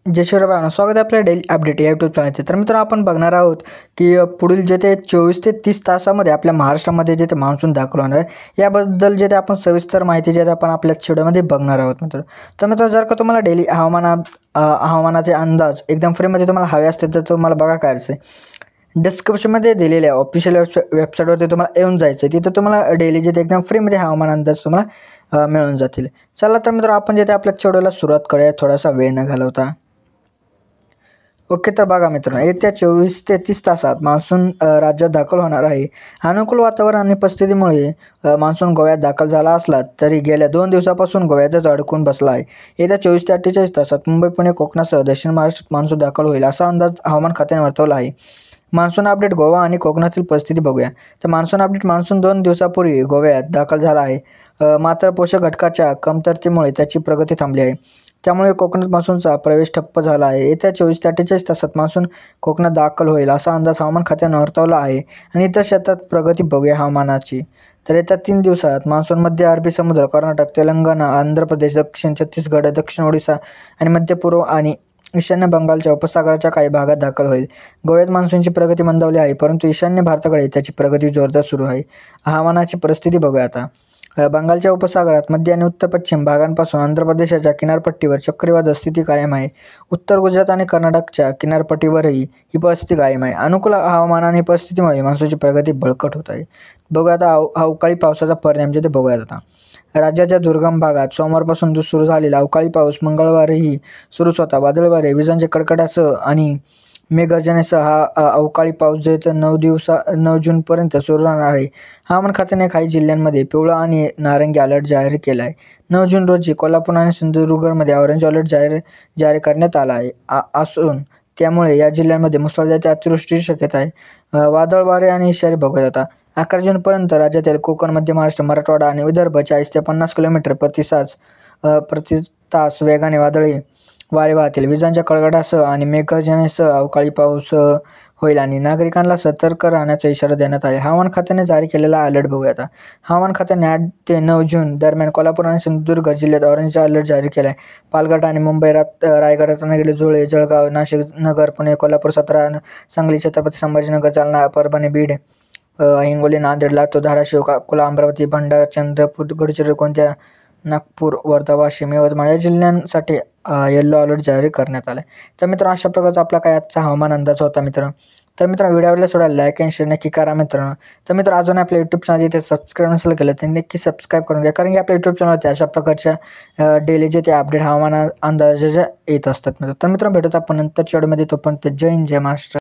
जय शिवराय, स्वागत आहे आपल्या डेली अपडेट या यूट्यूब चॅनलचे. तर मित्रांनो, आपण बघणार आहोत की पुढील जे ते 24 ते 30 तासामध्ये आपल्या महाराष्ट्रामध्ये जे ते मान्सून दाखल होणार आहे याबद्दल जे ते आपण सविस्तर माहिती जे आपण आपल्या व्हिडिओमध्ये बघणार आहोत मित्रांनो. तर मित्रांनो, जर का तुम्हाला डेली हवामानाचे अंदाज एकदम फ्रीमध्ये तुम्हाला हवे असतील तर तुम्हाला बघा काय असेल, डिस्क्रिप्शनमध्ये दिलेल्या ऑफिशियल वेबसाईटवरती तुम्हाला येऊन जायचं आहे. तिथं तुम्हाला डेली जे ते एकदम फ्रीमध्ये हवामान अंदाज तुम्हाला मिळून जातील. चला तर मित्रांनो, आपण जे ते आपल्या व्हिडिओला सुरुवात करूया थोडासा वेळ न घालवता. ओके, तर बघा मित्रांनो, येत्या 24 ते 30 तासात मान्सून राज्यात दाखल होणार आहे. अनुकूल वातावरण आणि परिस्थितीमुळे मान्सून गोव्यात दाखल झाला असला तरी गेल्या 2 दिवसापासून गोव्यातच अडकून बसला आहे. येत्या 24 ते 48 तासात मुंबई, पुणे, कोकणासह दक्षिण महाराष्ट्रात मान्सून दाखल होईल असा अंदाज हवामान खात्याने वर्तवला आहे. मान्सून अपडेट गोवा आणि कोकणातील परिस्थिती बघूया. तर मान्सून अपडेट, मान्सून 2 दिवसापूर्वी गोव्यात दाखल झाला आहे. मात्र पोषक घटकाच्या कमतरतेमुळे त्याची प्रगती थांबली आहे. त्यामुळे कोकणात मान्सूनचा प्रवेश ठप्प झाला आहे. येत्या 24 ते 48 तासात मान्सून कोकणात दाखल होईल असा अंदाज हवामान खात्याने वर्तवला आहे. आणि इतर क्षेत्रात प्रगती बघूया हवामानाची. तर येत्या 3 दिवसात मान्सून मध्य अरबी समुद्र, कर्नाटक, तेलंगणा, आंध्र प्रदेश, दक्षिण छत्तीसगड, दक्षिण ओडिशा आणि मध्य पूर्व आणि ईशान्य बंगालच्या उपसागराच्या काही भागात दाखल होईल. गोव्यात मान्सूनची प्रगती मंदावली आहे, परंतु ईशान्य भारताकडे त्याची प्रगती जोरदार सुरू आहे. हवामानाची परिस्थिती बघूया आता. बंगालच्या उपसागरात मध्य आणि उत्तर पश्चिम भागांपासून आंध्र प्रदेशाच्या किनारपट्टीवर चक्रीवादळ स्थिती कायम आहे. उत्तर गुजरात आणि कर्नाटकच्या किनारपट्टीवरही ही परिस्थिती कायम आहे. अनुकूल हवामान आणि परिस्थितीमुळे मान्सूनची प्रगती बळकट होत आहे. बघूया आता अवकाळी पावसाचा परिणाम जे ते बघूयात आता. राज्याच्या दुर्गम भागात सोमवारपासून सुरू झालेला अवकाळी पाऊस मंगळवारीही सुरूच होता. वादळवारे, विजांच्या कडकडाटासह आणि मेघगर्जनेसह हा अवकाळी पाऊस जे तर 9 जूनपर्यंत सुरू राहणार आहे. हवामान खात्याने काही जिल्ह्यांमध्ये पिवळा आणि नारंगी अलर्ट जाहीर केला आहे. 9 जून रोजी कोल्हापूर आणि सिंधुदुर्गमध्ये ऑरेंज अलर्ट जारी करण्यात आला आहे असून त्यामुळे या जिल्ह्यांमध्ये मुसळधार ते अतिवृष्टीची शक्यता आहे. वादळ वारे आणि इशारे बघूया आता. 11 जूनपर्यंत राज्यातील कोकण, मध्य महाराष्ट्र, मराठवाडा आणि विदर्भ 40 ते 50 किलोमीटर प्रति तास वेगाने वादळी वारे वाहतील. विजांच्या कडकडाटासह आणि मेघगर्जनेसह अवकाळी पाऊस होईल आणि नागरिकांना सतर्क राहण्याचा इशारा देण्यात आहे. हवामान खात्याने जारी केलेला अलर्ट बघूया आता. हवामान खात्याने 8 ते 9 जून दरम्यान कोल्हापूर आणि सिंधुदुर्ग जिल्ह्यात ऑरेंज अलर्ट जारी केला आहे. पालघर आणि मुंबई, रायगड, रत्नागिरी, धुळे, जळगाव, नाशिक, नगर, पुणे, कोल्हापूर, सातारा, सांगली, छत्रपती संभाजीनगर, जालना, परभणी, बीड, हिंगोली, नांदेड, लातूर, धाराशिव, अकोला, अमरावती, भंडारा, चंद्रपूर, गडचिरोली, गोंदिया, नागपूर, वर्धा, वाशिम, यवतमाळ या जिल्ह्यांसाठी येलो अलर्ट जारी करण्यात आला आहे. तर मित्रांनो, अशा प्रकारचा आपला काय आजचा हवामान अंदाज होता मित्रांनो. तर मित्रांनो, व्हिडिओला थोडा लाईक आणि शेअर नक्की करा मित्रांनो. तर मित्रांनो, अजून आपल्या यूट्यूब चॅनल इथे सबस्क्राईब नसेल केलं तर नक्की सबस्क्राईब करून घ्या, कारण की आपल्या यूट्यूब चॅनलवरती अशा प्रकारच्या डेली जे ते अपडेट हवामान अंदाजाच्या येत असतात मित्रांनो. तर मित्रांनो, भेटत आपण नंतरच्या व्हिडिओमध्ये. तोपर्यंत जय हिंद, जय महाराष्ट्र.